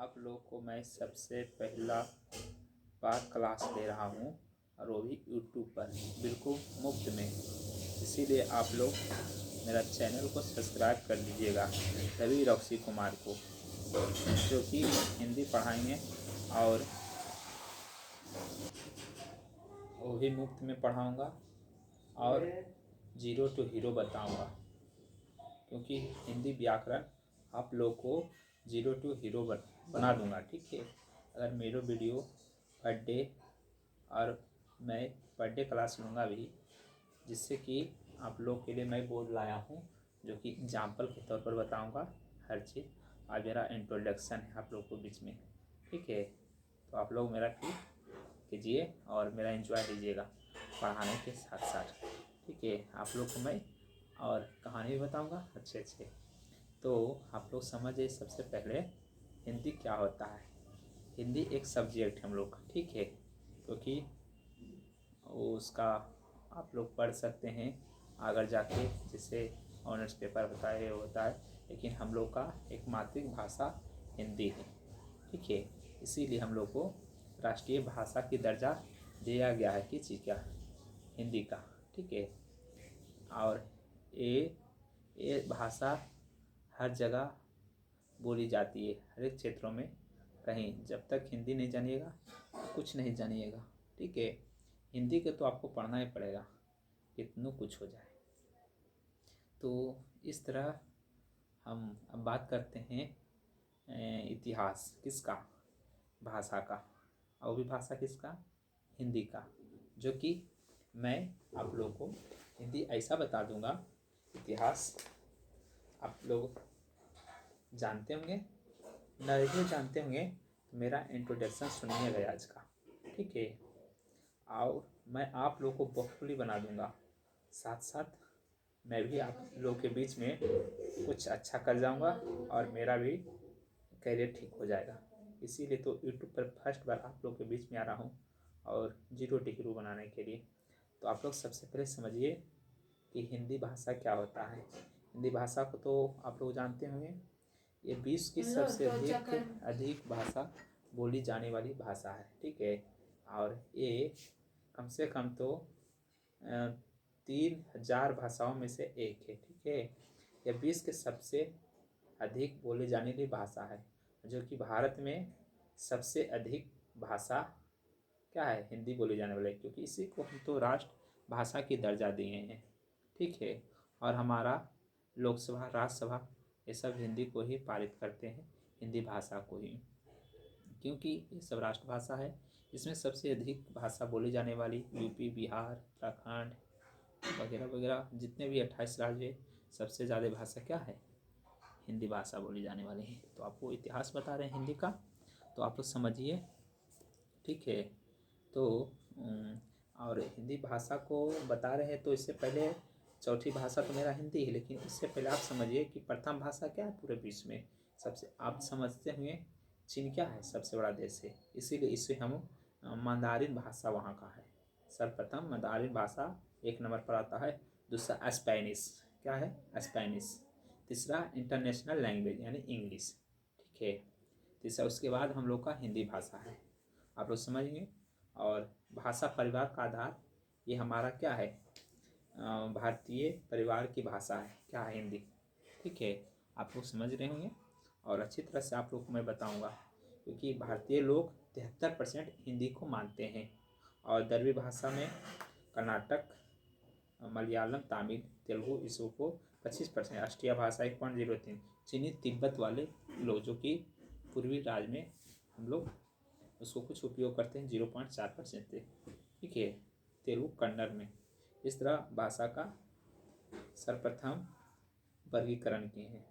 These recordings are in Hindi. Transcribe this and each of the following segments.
आप लोग को मैं सबसे पहला बार क्लास ले रहा हूँ और वो भी यूट्यूब पर बिल्कुल मुफ्त में। इसीलिए आप लोग मेरा चैनल को सब्सक्राइब कर लीजिएगा, रवि रॉक्सी कुमार को, जो कि हिंदी पढ़ाएंगे और वो भी मुफ्त में पढ़ाऊँगा और जीरो टू हीरो बताऊँगा, क्योंकि हिंदी व्याकरण आप लोग को जीरो टू हीरो बना दूंगा। ठीक है, अगर मेरा वीडियो पर डे और मैं पर डे क्लास लूँगा भी, जिससे कि आप लोग के लिए मैं बोर्ड लाया हूँ, जो कि एग्जाम्पल के तौर पर बताऊँगा हर चीज़। आज मेरा इंट्रोडक्शन है आप लोग को बीच में। ठीक है, तो आप लोग मेरा कीजिए और मेरा एंजॉय लीजिएगा पढ़ाने के साथ साथ। ठीक है, आप लोग को मैं और कहानी भी बताऊँगा अच्छे अच्छे। तो आप लोग समझिए, सबसे पहले हिंदी क्या होता है। हिंदी एक सब्जेक्ट है हम लोग का, ठीक है, क्योंकि उसका आप लोग पढ़ सकते हैं आगे जाके, जिससे ऑनर्स पेपर होता है होता है, लेकिन हम लोग का एक मातृभाषा हिंदी है। ठीक है, इसीलिए हम लोग को राष्ट्रीय भाषा की दर्जा दिया गया है। किस चीज़ का? हिंदी का। ठीक है, और ये भाषा हर जगह बोली जाती है, हर एक क्षेत्रों में। कहीं जब तक हिंदी नहीं जानिएगा कुछ नहीं जानिएगा। ठीक है, हिंदी के तो आपको पढ़ना ही पड़ेगा, कितना कुछ हो जाए। तो इस तरह हम अब बात करते हैं इतिहास किसका? भाषा का। और भी भाषा किसका? हिंदी का। जो कि मैं आप लोगों को हिंदी ऐसा बता दूंगा, इतिहास आप लोग जानते होंगे, नहीं जानते होंगे तो मेरा इंट्रोडक्शन सुनिएगा आज का। ठीक है, और मैं आप लोग को बहुली बना दूंगा, साथ साथ मैं भी आप लोग के बीच में कुछ अच्छा कर जाऊंगा और मेरा भी करियर ठीक हो जाएगा। इसीलिए तो यूट्यूब पर फर्स्ट बार आप लोग के बीच में आ रहा हूँ, और जीरो टू हीरो बनाने के लिए। तो आप लोग सबसे पहले समझिए कि हिंदी भाषा क्या होता है। हिंदी भाषा को तो आप लोग जानते होंगे, ये विश्व की सबसे अधिक भाषा बोली जाने वाली भाषा है। ठीक है, और ये कम से कम तो 3000 भाषाओं में से एक है। ठीक है, यह विश्व के सबसे अधिक बोले जाने वाली भाषा है, जो कि भारत में सबसे अधिक भाषा क्या है? हिंदी बोली जाने वाली, क्योंकि इसी को हम तो राष्ट्र भाषा की दर्जा दिए हैं। ठीक है, और हमारा लोकसभा राज्यसभा ये सब हिंदी को ही पारित करते हैं, हिंदी भाषा को ही, क्योंकि ये सब राष्ट्रभाषा है। इसमें सबसे अधिक भाषा बोली जाने वाली यूपी, बिहार, उत्तराखंड वगैरह वगैरह जितने भी 28 राज्य है, सबसे ज़्यादा भाषा क्या है? हिंदी भाषा बोली जाने वाली है। तो आपको इतिहास बता रहे हैं हिंदी का, तो आप लोग समझिए। ठीक है, तो और हिंदी भाषा को बता रहे हैं, तो इससे पहले चौथी भाषा तो मेरा हिंदी है, लेकिन इससे पहले आप समझिए कि प्रथम भाषा क्या है पूरे विश्व में। सबसे आप समझते हुए चीन क्या है? सबसे बड़ा देश है, इसीलिए इससे हम मंदारिन भाषा वहाँ का है। सर्वप्रथम मंदारिन भाषा 1 नंबर पर आता है। दूसरा स्पेनिश, क्या है? स्पेनिश। तीसरा इंटरनेशनल लैंग्वेज यानी इंग्लिश। ठीक है, तीसरा उसके बाद हम लोग का हिंदी भाषा है, आप लोग समझेंगे। और भाषा परिवार का आधार, ये हमारा क्या है? भारतीय परिवार की भाषा है, क्या है? हिंदी। ठीक है, आप लोग समझ रहे होंगे, और अच्छी तरह से आप लोग को मैं बताऊंगा, क्योंकि भारतीय लोग 73% हिंदी को मानते हैं। और द्रविड़ भाषा में कर्नाटक, मलयालम, तमिल, तेलुगु इसको 25%। राष्ट्रीय भाषा 1.03। चीनी तिब्बत वाले लोग, जो कि पूर्वी राज्य में हम लोग उसको कुछ उपयोग करते हैं, 0.4% थे। ठीक है, तेलुगु कन्नड़ में। इस तरह भाषा का सर्वप्रथम वर्गीकरण किए हैं,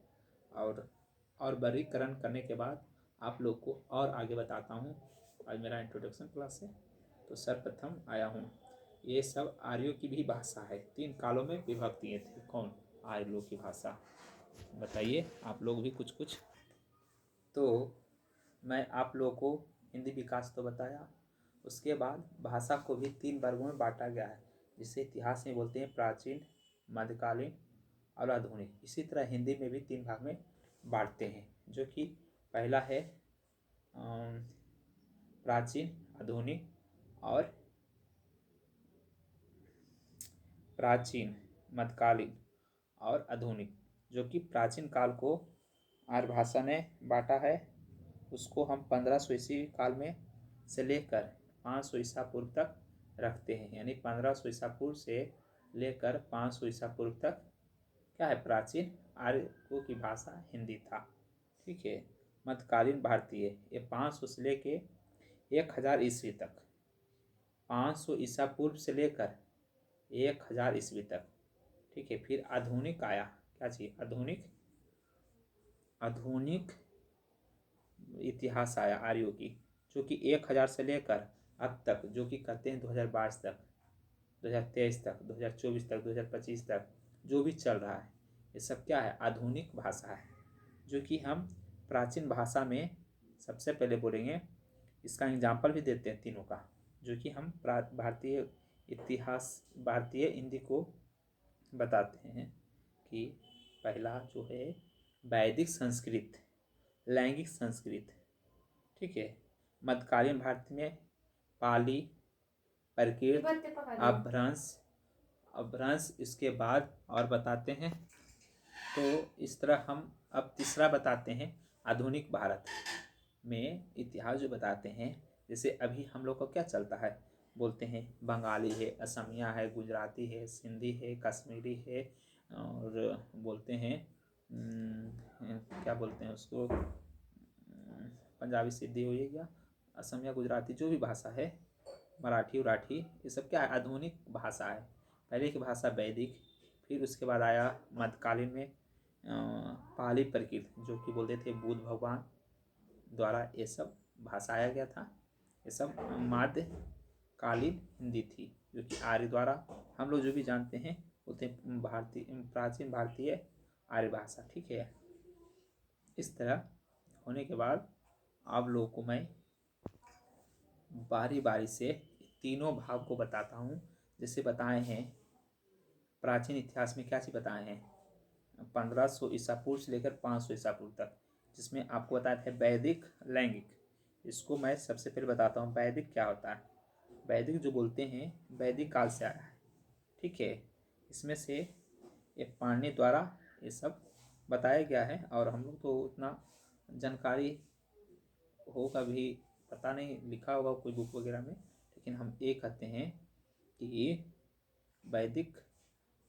और वर्गीकरण करने के बाद आप लोग को और आगे बताता हूँ। आज मेरा इंट्रोडक्शन क्लास है, तो सर्वप्रथम आया हूँ। ये सब आर्यों की भी भाषा है, 3 कालों में विभक्त किए थे। कौन? आर्यों की भाषा। बताइए आप लोग भी कुछ कुछ। तो मैं आप लोगों को हिंदी विकास तो बताया, उसके बाद भाषा को भी 3 वर्गों में बांटा गया है, जिसे इतिहास में बोलते हैं प्राचीन, मध्यकालीन और आधुनिक। इसी तरह हिंदी में भी 3 भाग में बांटते हैं, जो कि पहला है प्राचीन, आधुनिक और प्राचीन, मध्यकालीन और आधुनिक। जो कि प्राचीन काल को आर्य भाषा ने बांटा है, उसको हम 1500 ईस्वी काल में से लेकर 500 ईसा पूर्व तक रखते हैं। यानी 1500 ईसा पूर्व से लेकर 500 ईसा पूर्व तक क्या है, प्राचीन आर्यों की भाषा हिंदी था। ठीक है। मध्यकालीन भारतीय ये 500 से लेके 1000 ईस्वी तक, 500 ईसा पूर्व से लेकर 1000 ईस्वी तक। ठीक है। फिर आधुनिक आया, क्या चाहिए, आधुनिक, आधुनिक इतिहास आया आर्यों की, जो कि 1000 से लेकर अब तक, जो कि कहते हैं 2022 तक, 2023 तक, 2024 तक, 2025 तक जो भी चल रहा है, ये सब क्या है, आधुनिक भाषा है। जो कि हम प्राचीन भाषा में सबसे पहले बोलेंगे, इसका एग्जाम्पल भी देते हैं तीनों का। जो कि हम भारतीय इतिहास, भारतीय हिंदी को बताते हैं कि पहला जो है वैदिक संस्कृत, लैंगिक संस्कृत। ठीक है। मध्यकालीन भारत में पाली, प्राकृत, अपभ्रंश, इसके बाद और बताते हैं। तो इस तरह हम अब तीसरा बताते हैं, आधुनिक भारत में इतिहास जो बताते हैं। जैसे अभी हम लोग को क्या चलता है, बोलते हैं बंगाली है, असमिया है, गुजराती है, सिंधी है, कश्मीरी है, और बोलते हैं क्या बोलते हैं उसको, पंजाबी सिंधी हो गया, असमिया, गुजराती, जो भी भाषा है, मराठी उराठी, ये सब क्या है, आधुनिक भाषा है। पहले की भाषा वैदिक, फिर उसके बाद आया मध्यकालीन में पाली, प्राकृत, जो कि बोलते थे बुद्ध भगवान द्वारा ये सब भाषा आया गया था। ये सब मध्यकालीन हिंदी थी, जो कि आर्य द्वारा हम लोग जो भी जानते हैं बोलते हैं भारतीय, प्राचीन भारतीय आर्य भाषा। ठीक है। इस तरह होने के बाद आप लोगों को मैं बारी बारी से तीनों भाग को बताता हूँ। जैसे बताए हैं प्राचीन इतिहास में क्या चीज़ बताए हैं, 1500 ईसा पूर्व से लेकर 500 ईसा पूर्व तक, जिसमें आपको बताया था वैदिक, लैंगिक। इसको मैं सबसे पहले बताता हूँ वैदिक क्या होता है। वैदिक जो बोलते हैं वैदिक काल से आया है। ठीक है। इसमें से ये पाणिनि द्वारा ये सब बताया गया है, और हम लोग तो उतना जानकारी होगा भी पता नहीं, लिखा होगा कोई बुक वगैरह में, लेकिन हम ये कहते हैं कि वैदिक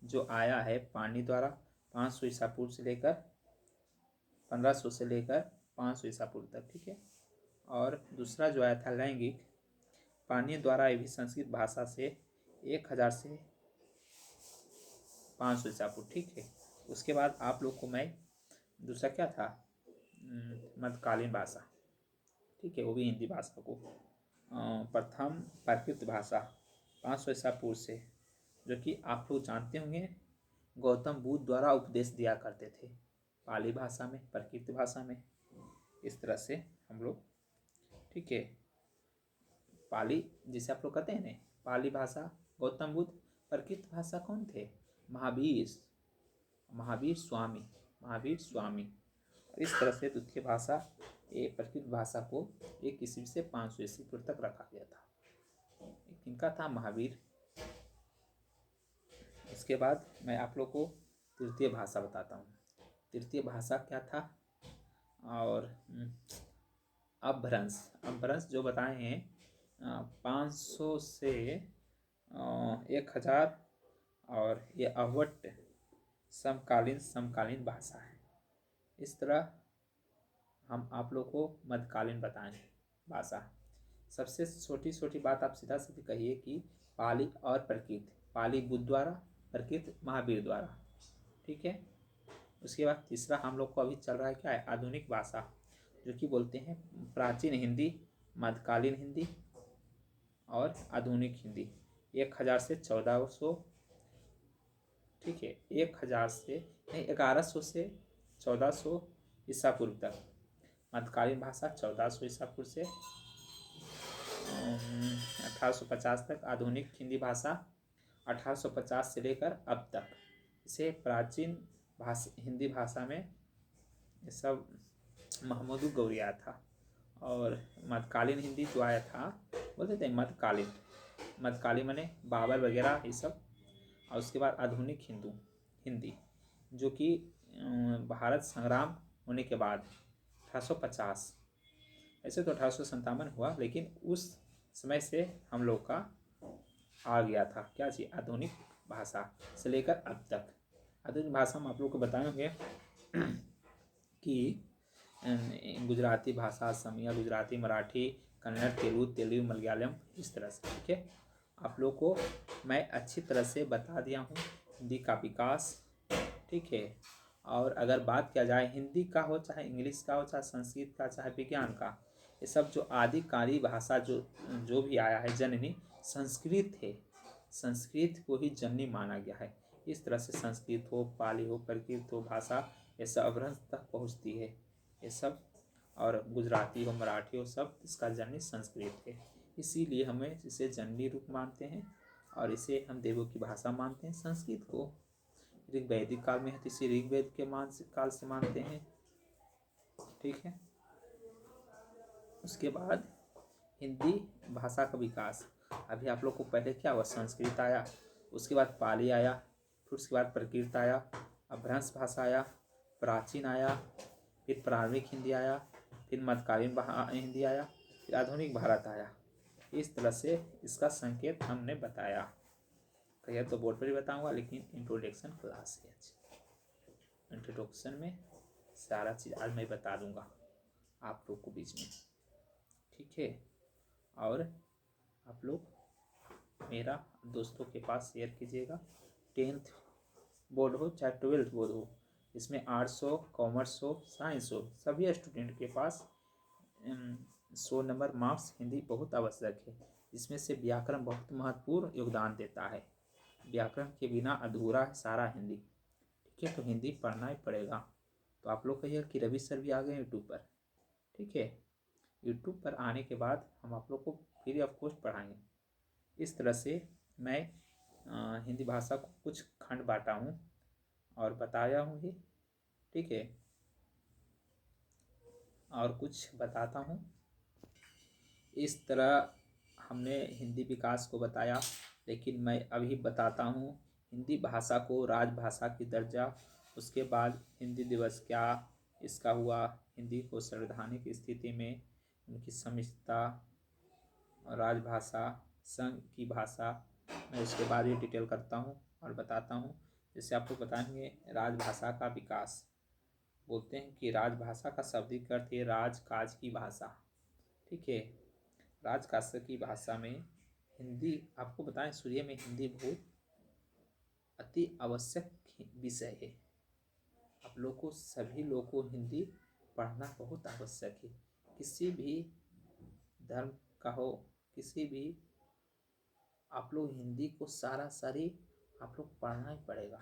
जो आया है पाणिनि द्वारा 500 ईसा पूर्व से लेकर 1500 से लेकर 500 ईसा पूर्व तक। ठीक है। और दूसरा जो आया था लैंगिक, पाणिनि द्वारा ये भी संस्कृत भाषा से 1000 से 500 ईसा पूर्व। ठीक है। उसके बाद आप लोग को मैं दूसरा क्या था, मध्यकालीन भाषा। ठीक है। वो भी हिंदी भाषा को प्रथम प्राकृत भाषा 500 ईसा पूर्व से, जो कि आप लोग जानते होंगे गौतम बुद्ध द्वारा उपदेश दिया करते थे पाली भाषा में, प्राकृत भाषा में। इस तरह से हम लोग, ठीक है, पाली जिसे आप लोग कहते हैं ना, पाली भाषा गौतम बुद्ध, प्राकृत भाषा कौन थे, महावीर स्वामी। इस तरह से द्वितीय भाषा ये प्राकृत भाषा को 1 ईस्वी से 500 ईस्वी पूर्व तक रखा गया था। इनका था महावीर। इसके बाद मैं आप लोग को तृतीय भाषा बताता हूँ। तृतीय भाषा क्या था, और अपभ्रंश जो बताए हैं 500 से 1000, और ये अवट समकालीन भाषा है। इस तरह हम आप लोग को मध्यकालीन बताएं भाषा। सबसे छोटी छोटी बात आप सीधा सीधी कहिए कि पाली और प्राकृत, पाली बुद्ध द्वारा, प्राकृत महावीर द्वारा। ठीक है। उसके बाद तीसरा हम लोग को अभी चल रहा है क्या है, आधुनिक भाषा, जो कि बोलते हैं प्राचीन हिंदी, मध्यकालीन हिंदी और आधुनिक हिंदी। 1000 से 1400, ठीक है, 1000 से नहीं 1100 से 1400 ईसा पूर्व तक मध्यकालीन भाषा, 1400 ईसा पूर्व से 1850 तक आधुनिक हिंदी भाषा, 1850 से लेकर अब तक। इसे प्राचीन भाषा, हिंदी भाषा में ये सब महमूद गौरी आया था, और मध्यकालीन हिंदी जो आया था, बोलते थे मध्यकालीन माने बाबर वगैरह ये सब। और उसके बाद आधुनिक हिंदी जो कि भारत संग्राम होने के बाद 1850, ऐसे तो 1857 हुआ, लेकिन उस समय से हम लोग का आ गया था क्या चीज़, आधुनिक भाषा से लेकर अब तक। आधुनिक भाषा में आप लोग को बताएंगे कि गुजराती भाषा, असमिया, गुजराती, मराठी, कन्नड़, तेलुगु, मलयालम, इस तरह से। ठीक है, आप लोग को मैं अच्छी तरह से बता दिया हूँ हिंदी का विकास। ठीक है, और अगर बात किया जाए हिंदी का हो, चाहे इंग्लिश का हो, चाहे संस्कृत का, चाहे विज्ञान का, ये सब जो आदिकाली भाषा जो भी आया है, जननी संस्कृत है। संस्कृत को ही जननी माना गया है। इस तरह से संस्कृत हो, पाली हो, प्राकृत हो, भाषा ये सब अपभ्रंश तक पहुँचती है ये सब, और गुजराती हो, मराठी हो, सब इसका जननी संस्कृत है। इसीलिए हमें इसे जननी रूप मानते हैं और इसे हम देवों की भाषा मानते हैं। संस्कृत को ऋग्वैदिक काल में है तो इसे ऋग्वेद के काल से मानते हैं। ठीक है, उसके बाद हिंदी भाषा का विकास। अभी आप लोग को पहले क्या हुआ, संस्कृत आया, उसके बाद पाली आया, फिर उसके बाद प्राकृत आया, अपभ्रंश भाषा आया, प्राचीन आया, फिर प्रारंभिक हिंदी आया, फिर मध्यकालीन हिंदी आया, फिर आधुनिक भारत आया। इस तरह से इसका संकेत हमने बताया। कहिए तो बोर्ड पर ही बताऊंगा, लेकिन इंट्रोडक्शन क्लास है, इंट्रोडक्शन में सारा चीज़ आज मैं बता दूंगा आप लोग को बीच में। ठीक है, और आप लोग मेरा दोस्तों के पास शेयर कीजिएगा। 10th बोर्ड हो चाहे 12th बोर्ड हो, इसमें आर्ट्स हो, कॉमर्स हो, साइंस हो, सभी स्टूडेंट के पास 100 नंबर मार्क्स हिंदी बहुत आवश्यक है। इसमें से व्याकरण बहुत महत्वपूर्ण योगदान देता है। व्याकरण के बिना अधूरा है सारा हिंदी। ठीक है, तो हिंदी पढ़ना ही पड़ेगा। तो आप लोग कहिए कि रवि सर भी आ गए यूट्यूब पर। ठीक है, यूट्यूब पर आने के बाद हम आप लोग को फ्री ऑफ कॉस्ट पढ़ाएंगे। इस तरह से मैं हिंदी भाषा को कुछ खंड बांटा हूँ और बताया हूँ ही। ठीक है, और कुछ बताता हूँ। इस तरह हमने हिंदी विकास को बताया, लेकिन मैं अभी बताता हूँ हिंदी भाषा को राजभाषा की दर्जा। उसके बाद हिंदी दिवस क्या इसका हुआ, हिंदी को संवैधानिक स्थिति में उनकी समीक्षता, राजभाषा, संघ की भाषा, मैं उसके बाद ये डिटेल करता हूँ और बताता हूँ। जैसे आपको बताएंगे राजभाषा का विकास। बोलते हैं कि राजभाषा का शाब्दिक अर्थ है राजकाज की भाषा। ठीक है, राजकाज की भाषा में हिंदी, आपको बताएं सूर्य में हिंदी बहुत अति आवश्यक विषय है। आप लोग को सभी लोग को हिंदी पढ़ना बहुत आवश्यक है। किसी भी धर्म का हो, किसी भी, आप लोग हिंदी को सारी आप लोग पढ़ना ही पड़ेगा।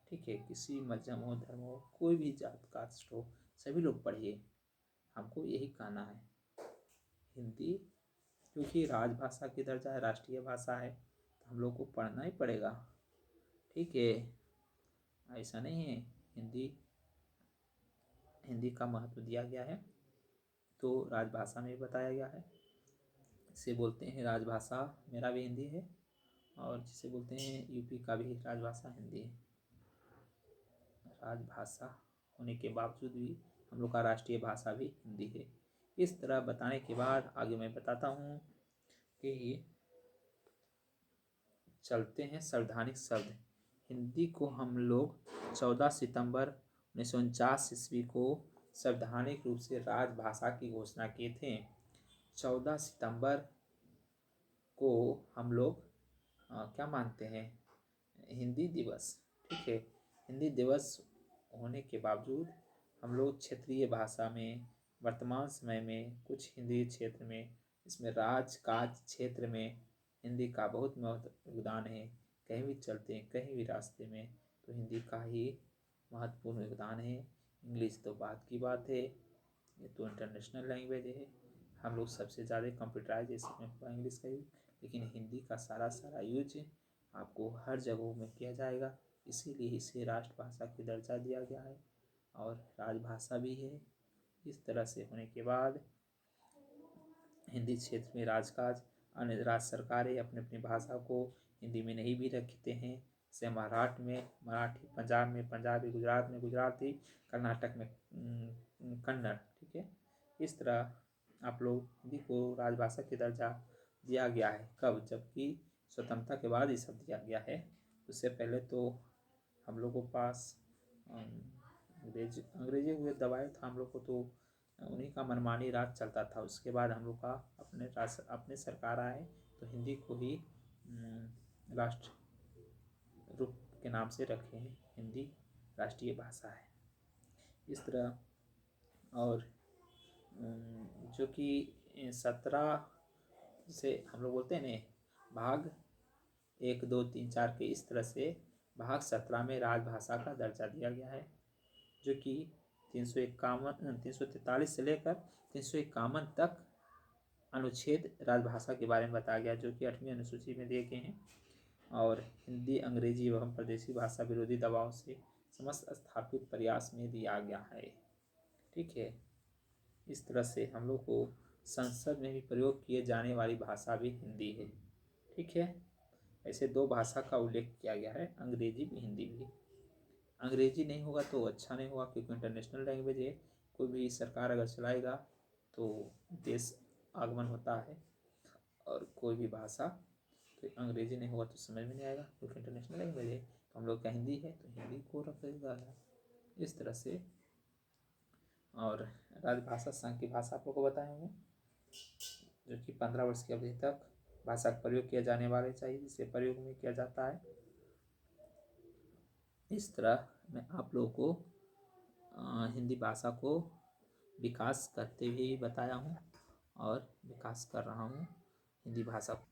ठीक है, किसी मजहब हो, धर्म हो, कोई भी जात कास्ट हो, सभी लोग पढ़िए। हमको यही कहना है। हिंदी क्योंकि राजभाषा की दर्जा है, राष्ट्रीय भाषा है, तो हम लोग को पढ़ना ही पड़ेगा। ठीक है, ऐसा नहीं है। हिंदी का महत्व दिया गया है तो राजभाषा में बताया गया है। इसे बोलते हैं राजभाषा। मेरा भी हिंदी है, और जिसे बोलते हैं यूपी का भी राजभाषा हिंदी है। राजभाषा होने के बावजूद भी हम लोग का राष्ट्रीय भाषा भी हिंदी है। इस तरह बताने के बाद आगे मैं बताता हूँ कि चलते हैं संवैधानिक शब्द। हिंदी को हम लोग 14 सितंबर 1949 ईस्वी को संवैधानिक रूप से राजभाषा की घोषणा किए थे। 14 सितंबर को हम लोग क्या मानते हैं, हिंदी दिवस। ठीक है, हिंदी दिवस होने के बावजूद हम लोग क्षेत्रीय भाषा में वर्तमान समय में कुछ हिंदी क्षेत्र में, इसमें राजकाज क्षेत्र में हिंदी का बहुत महत्व योगदान है। कहीं भी चलते हैं, कहीं भी रास्ते में, तो हिंदी का ही महत्वपूर्ण योगदान है। इंग्लिश तो बात की बात है, ये तो इंटरनेशनल लैंग्वेज है। हम लोग सबसे ज़्यादा कंप्यूटराइजेशन में हुआ इंग्लिश का यूज, लेकिन हिंदी का सारा यूज आपको हर जगहों में किया जाएगा। इसीलिए इसे राष्ट्रभाषा की दर्जा दिया गया है और राजभाषा भी है। इस तरह से होने के बाद हिंदी क्षेत्र में राजकाज, अन्य राज्य सरकारें अपनी अपनी भाषा को हिंदी में नहीं भी रखते हैं। जैसे मराठ में मराठी, पंजाब में पंजाबी, गुजरात में गुजराती, कर्नाटक में कन्नड़। ठीक है, इस तरह आप लोग हिंदी को राजभाषा के दर्जा दिया गया है। कब? जबकि स्वतंत्रता के बाद ये सब दिया गया है। उससे पहले तो हम लोगों के पास अंग्रेजी हुए दबाए था हम लोग को, तो उन्हीं का मनमानी राज चलता था। उसके बाद हम लोग का अपने सरकार आए तो हिंदी को ही राष्ट्र रूप के नाम से रखे हैं। हिंदी राष्ट्रीय भाषा है इस तरह। और जो कि 17 से हम लोग बोलते हैं ना, भाग 1, 2, 3, 4 के इस तरह से भाग 17 में राजभाषा का दर्जा दिया गया है, जो कि 343 से लेकर 351 तक अनुच्छेद राजभाषा के बारे में बताया गया, जो कि 8वीं अनुसूची में दिए गए हैं। और हिंदी, अंग्रेजी एवं प्रदेशी भाषा विरोधी दबाव से समस्त स्थापित प्रयास में दिया गया है। ठीक है, इस तरह से हम लोग को संसद में भी प्रयोग किए जाने वाली भाषा भी हिंदी है। ठीक है, ऐसे 2 भाषा का उल्लेख किया गया है, अंग्रेजी भी हिंदी भी। अंग्रेजी नहीं होगा तो अच्छा नहीं होगा, क्योंकि इंटरनेशनल लैंग्वेज है। कोई भी सरकार अगर चलाएगा तो देश आगमन होता है, और कोई भी भाषा तो अंग्रेजी नहीं होगा तो समझ में नहीं आएगा, क्योंकि इंटरनेशनल लैंग्वेज है। तो हम लोग का हिंदी है तो हिंदी को रखेगा इस तरह से। और राजभाषा संघ की भाषा आप लोग को बताए होंगे, जो कि 15 वर्ष की अवधि तक भाषा का प्रयोग किया जाने वाले चाहिए, जिसे प्रयोग में किया जाता है। इस तरह मैं आप लोगों को हिंदी भाषा को विकास करते हुए बताया हूँ और विकास कर रहा हूँ हिंदी भाषा को।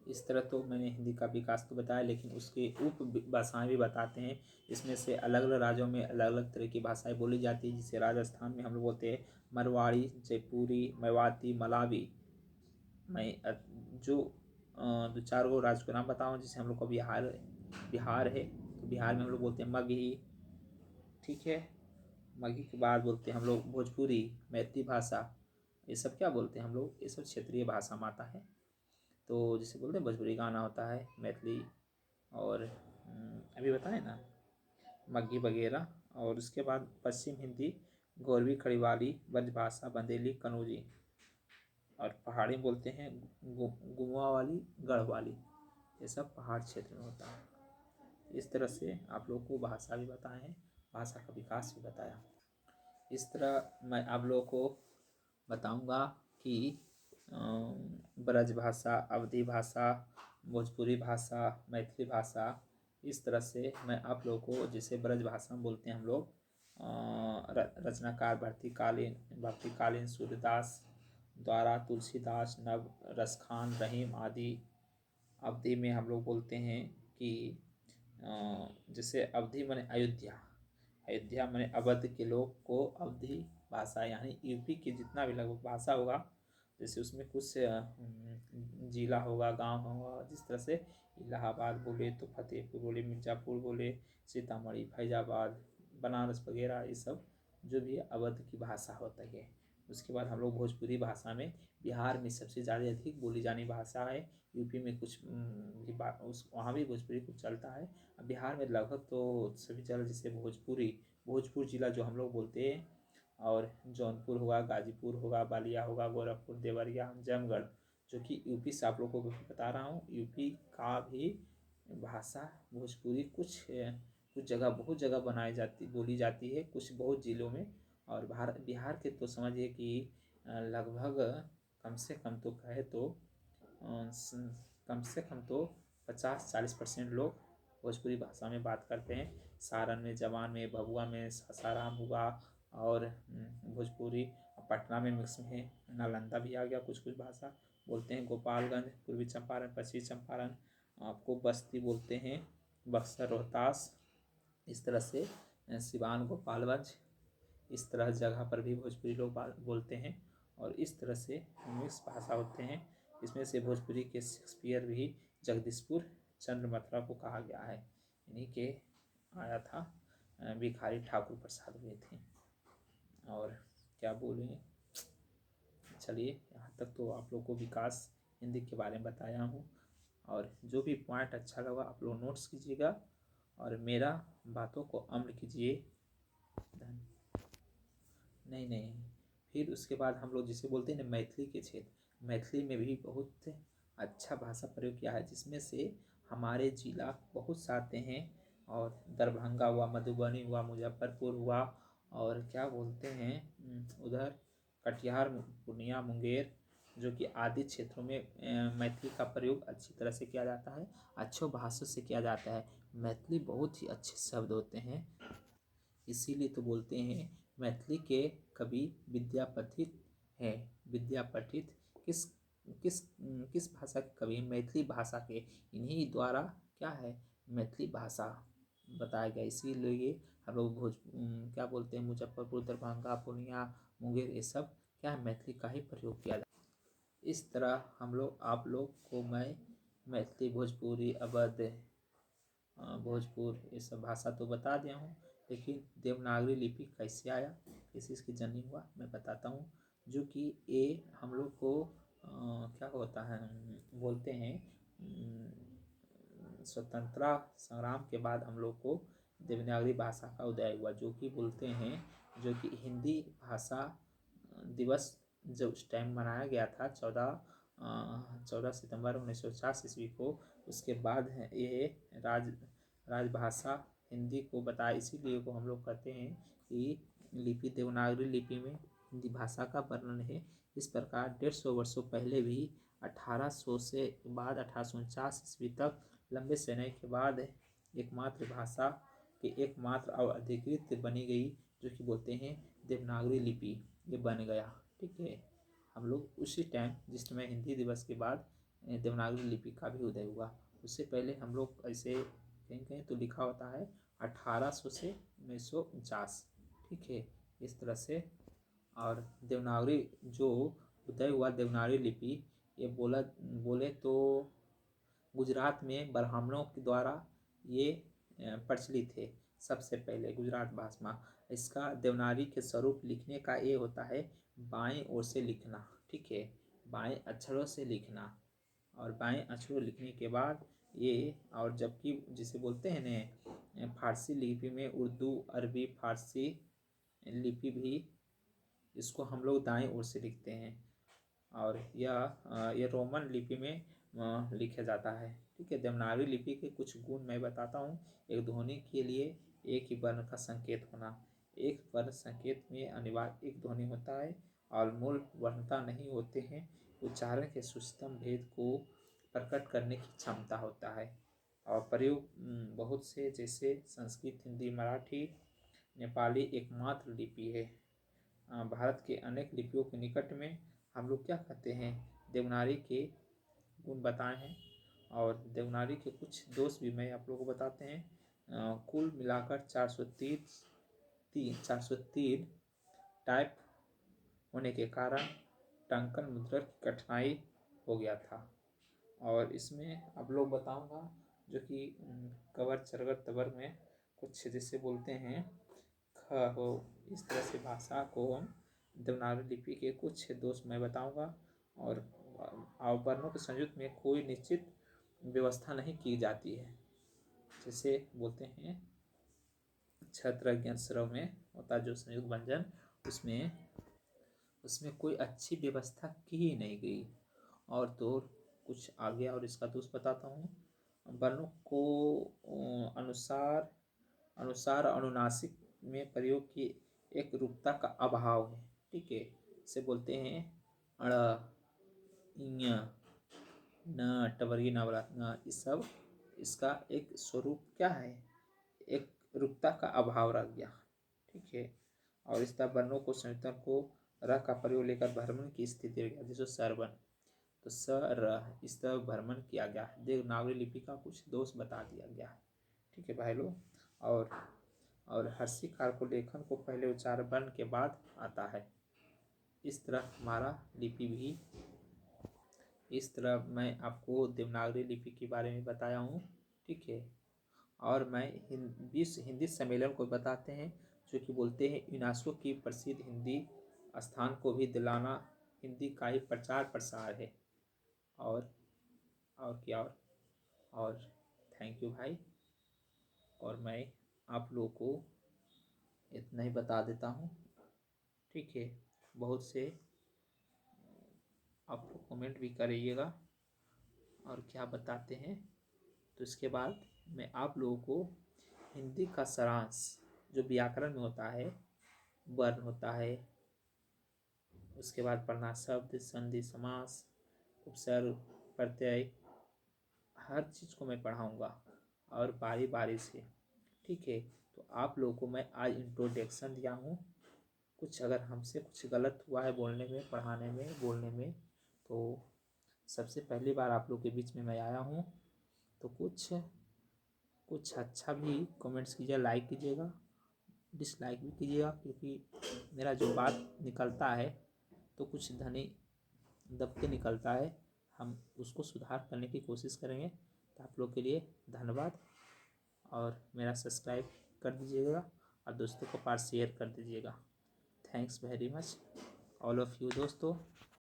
इस तरह तो मैंने हिंदी का विकास तो बताया, लेकिन उसके उप भाषाएँ भी बताते हैं। इसमें से अलग अलग राज्यों में अलग अलग तरह की भाषाएं बोली जाती है। जैसे राजस्थान में हम लोग बोलते हैं मरवाड़ी, जयपुरी, मेवाती, मलावी। मैं जो 2-4 गो राज्य को नाम बताऊँ, जैसे हम लोग का बिहार है तो बिहार में हम लोग बोलते हैं मगही। ठीक है, मगही के बाद बोलते हैं हम लोग भोजपुरी, मैथिली भाषा। ये सब क्या बोलते हैं हम लोग, ये सब क्षेत्रीय भाषा में आता है। तो जैसे बोलते हैं भोजपुरी गाना होता है, मैथिली, और अभी बताए ना मगही वगैरह। और उसके बाद पश्चिम हिंदी, गौरवी, खड़ीवाली, ब्रजभाषा, बंदेली, कनौजी। और पहाड़ी बोलते हैं गुमुआ वाली, गढ़वाली। ये सब पहाड़ क्षेत्र में होता है। इस तरह से आप लोग को भाषा भी बताए हैं, भाषा का विकास भी बताया। इस तरह मैं आप लोगों को बताऊंगा कि ब्रजभाषा, अवधी भाषा, भोजपुरी भाषा, मैथिली भाषा। इस तरह से मैं आप लोगों को, जैसे ब्रजभाषा में बोलते हैं हम लोग रचनाकार भक्तिकालीन सूर्यदास द्वारा, तुलसीदास, नव रसखान, रहीम आदि। अवधी में हम लोग बोलते हैं कि जैसे अवधी माने अयोध्या माने अवध के लोग को अवधी भाषा, यानी यूपी के जितना भी लगभग भाषा होगा, जैसे उसमें कुछ जिला होगा, गांव होगा। जिस तरह से इलाहाबाद बोले तो फतेहपुर बोले, मिर्ज़ापुर बोले, सीतामढ़ी, फैजाबाद, बनारस वगैरह, ये सब जो भी अवध की भाषा होता है। उसके बाद हम लोग भोजपुरी भाषा में, बिहार में सबसे ज़्यादा अधिक बोली जाने भाषा है। यूपी में कुछ भी वहाँ भी भोजपुरी कुछ चलता है। बिहार में लगभग तो सभी जगह, जैसे भोजपुर जिला जो हम लोग बोलते हैं, और जौनपुर होगा, गाजीपुर होगा, बलिया होगा, गोरखपुर, देवरिया, जमगढ़, जो कि यूपी से आप लोगों को बता रहा हूँ। यूपी का भी भाषा भोजपुरी कुछ जगह, बहुत जगह बोली जाती है, कुछ बहुत जिलों में। और बिहार के तो समझिए कि लगभग कम से कम तो कहे तो कम से कम तो 50-40% लोग भोजपुरी भाषा में बात करते हैं। सारण में, जवान में, भभुआ में, सासाराम हुआ, और भोजपुरी पटना में मिक्स में है। नालंदा भी आ गया, कुछ कुछ भाषा बोलते हैं। गोपालगंज, पूर्वी चंपारण, पश्चिमी चंपारण, आपको बस्ती बोलते हैं, बक्सर, रोहतास। इस तरह से सिवान, गोपालगंज, इस तरह जगह पर भी भोजपुरी लोग बोलते हैं। और इस तरह से मिक्स भाषा होते हैं। इसमें से भोजपुरी के शेक्सपियर भी जगदीशपुर चंद्र मथुरा को कहा गया है। इन्हीं के आया था, भिखारी ठाकुर प्रसाद हुए थे। और क्या बोलें, चलिए यहाँ यहाँ तक तो आप लोग को विकास हिंदी के बारे में बताया हूँ, और जो भी पॉइंट अच्छा लगा आप लोग नोट्स कीजिएगा और मेरा बातों को अमल कीजिए। नहीं नहीं, फिर उसके बाद हम लोग जिसे बोलते हैं ना मैथिली के क्षेत्र, मैथिली में भी बहुत अच्छा भाषा प्रयोग किया है, जिसमें से हमारे जिला बहुत से आते हैं, और दरभंगा हुआ, मधुबनी हुआ, मुजफ्फरपुर हुआ, और क्या बोलते हैं उधर कटिहार, पूर्णिया, मुंगेर, जो कि आदि क्षेत्रों में मैथिली का प्रयोग अच्छी तरह से किया जाता है, अच्छे भाषा से किया जाता है। मैथिली बहुत ही अच्छे शब्द होते हैं, इसीलिए तो बोलते हैं मैथिली के कवि विद्यापतित है। विद्यापतित किस किस किस भाषा के कवि? मैथिली भाषा के, इन्हीं द्वारा क्या है मैथिली भाषा बताया गया। इसीलिए हम लोग क्या बोलते हैं मुजफ्फरपुर, दरभंगा, पूर्णिया, मुंगेर, ये सब क्या है मैथिली का ही प्रयोग किया जाता है। इस तरह हम लोग आप लोग को मैं मैथिली, भोजपुरी, अवध, भोजपुर ये सब भाषा तो बता दिया हूँ, लेकिन देवनागरी लिपि कैसे आया, कैसे इसकी जर्नी हुआ मैं बताता हूँ। जो कि ये हम लोग को क्या होता है बोलते हैं स्वतंत्रता संग्राम के बाद हम लोग को देवनागरी भाषा का उदय हुआ, जो कि बोलते हैं, जो कि हिंदी भाषा दिवस जो उस टाइम मनाया गया था 14 सितंबर 1950 ईस्वी को, उसके बाद ये राजभाषा हिंदी को बताया। इसीलिए को हम लोग कहते हैं कि लिपि देवनागरी लिपि में हिंदी भाषा का वर्णन है। इस प्रकार 150 वर्षों पहले भी 1800 से बाद 1849 ईस्वी तक लंबे समय के बाद एकमात्र भाषा के एकमात्र और अधिकृत बनी गई, जो कि बोलते हैं देवनागरी लिपि, ये बन गया। ठीक है, हम लोग उसी टाइम जिस समय हिंदी दिवस के बाद देवनागरी लिपि का भी उदय हुआ, उससे पहले हम लोग ऐसे कहीं कहीं तो लिखा होता है 1800 से 1949। ठीक है, इस तरह से। और देवनागरी जो उदय हुआ देवनागरी लिपि, ये बोले तो गुजरात में ब्राह्मणों के द्वारा ये प्रचलित है सबसे पहले गुजरात भाषा में। इसका देवनागरी के स्वरूप लिखने का ये होता है बाएं ओर से लिखना। ठीक है, बाएं अक्षरों से लिखना, और बाएं अक्षरों लिखने के बाद ये, और जबकि जिसे बोलते हैं ना फारसी लिपि में उर्दू, अरबी, फारसी लिपि भी, इसको हम लोग दाएं ओर से लिखते हैं, और यह रोमन लिपि में लिखा जाता है। ठीक है, देवनागरी लिपि के कुछ गुण मैं बताता हूँ। एक ध्वनि के लिए एक ही वर्ण का संकेत होना, एक वर्ण संकेत में अनिवार्य एक ध्वनि होता है, और मूल वर्णता नहीं होते हैं। उच्चारण के सूक्ष्म भेद को प्रकट करने की क्षमता होता है, और प्रयोग बहुत से, जैसे संस्कृत, हिंदी, मराठी, नेपाली एकमात्र लिपि है। भारत के अनेक लिपियों के निकट में हम लोग क्या कहते हैं देवनागरी के गुण बताए हैं, और देवनागरी के कुछ दोष भी मैं आप लोगों को बताते हैं। कुल मिलाकर 403 टाइप होने के कारण टंकन मुद्रण की कठिनाई हो गया था। और इसमें आप लोग बताऊंगा जो कि कवर, चरगर, तबर में कुछ जिसे बोलते हैं ख हो, इस तरह से भाषा को हम देवनागरी लिपि के कुछ दोष मैं बताऊंगा। और वर्णों के संयुक्त में कोई निश्चित व्यवस्था नहीं की जाती है, जैसे बोलते हैं छत्रज्ञ स्वर में होता जो संयुक्त व्यंजन, उसमें कोई अच्छी व्यवस्था की ही नहीं गई। और तो कुछ आगे और इसका दोष बताता हूँ। वर्णों को अनुसार अनुनासिक में प्रयोग की एक रूपता का अभाव है। ठीक है, इसे बोलते हैं अड़, इं, न, टवर्गी न वाला न, इस सब इसका एक स्वरूप क्या है, एक रूपता का अभाव रह गया। ठीक है, और इस तरह वर्णों को संयुक्तन को र का प्रयोग लेकर भ्रमण की स्थिति रह गया, जैसे सरवन, तो स र इस तरह भ्रमण किया गया है। देवनागरी लिपि का कुछ दोष बता दिया गया है। ठीक है भाई लोग, और हर्षिकार को लेखन को पहले उच्चारण वर्ण के बाद आता है। इस तरह हमारा लिपि भी, इस तरह मैं आपको देवनागरी लिपि के बारे में बताया हूँ। ठीक है, और मैं विश्व हिंदी सम्मेलन को बताते हैं, जो कि बोलते हैं यूनेस्को की प्रसिद्ध हिंदी स्थान को भी दिलाना हिंदी का ही प्रचार प्रसार है। और क्या और थैंक यू भाई। और मैं आप लोगों को इतना ही बता देता हूँ, ठीक है। बहुत से आप लोग कमेंट भी करिएगा और क्या बताते हैं। तो इसके बाद मैं आप लोगों को हिंदी का सारांश जो व्याकरण में होता है, वर्ण होता है, उसके बाद पढ़ना शब्द, संधि, समास, उपसर्ग, प्रत्यय, हर चीज़ को मैं पढ़ाऊँगा और बारी बारी से, ठीक है। तो आप लोगों को मैं आज इंट्रोडक्शन दिया हूँ। कुछ अगर हमसे कुछ गलत हुआ है बोलने में, पढ़ाने में, बोलने में, तो सबसे पहली बार आप लोग के बीच में मैं आया हूँ, तो कुछ अच्छा भी कमेंट्स कीजिए, लाइक कीजिएगा, डिसलाइक भी कीजिएगा, क्योंकि मेरा जो बात निकलता है तो कुछ ध्वनि दब के निकलता है। हम उसको सुधार करने की कोशिश करेंगे। तो आप लोग के लिए धन्यवाद, और मेरा सब्सक्राइब कर दीजिएगा और दोस्तों को पास शेयर कर दीजिएगा। Thanks very much all of you दोस्तों।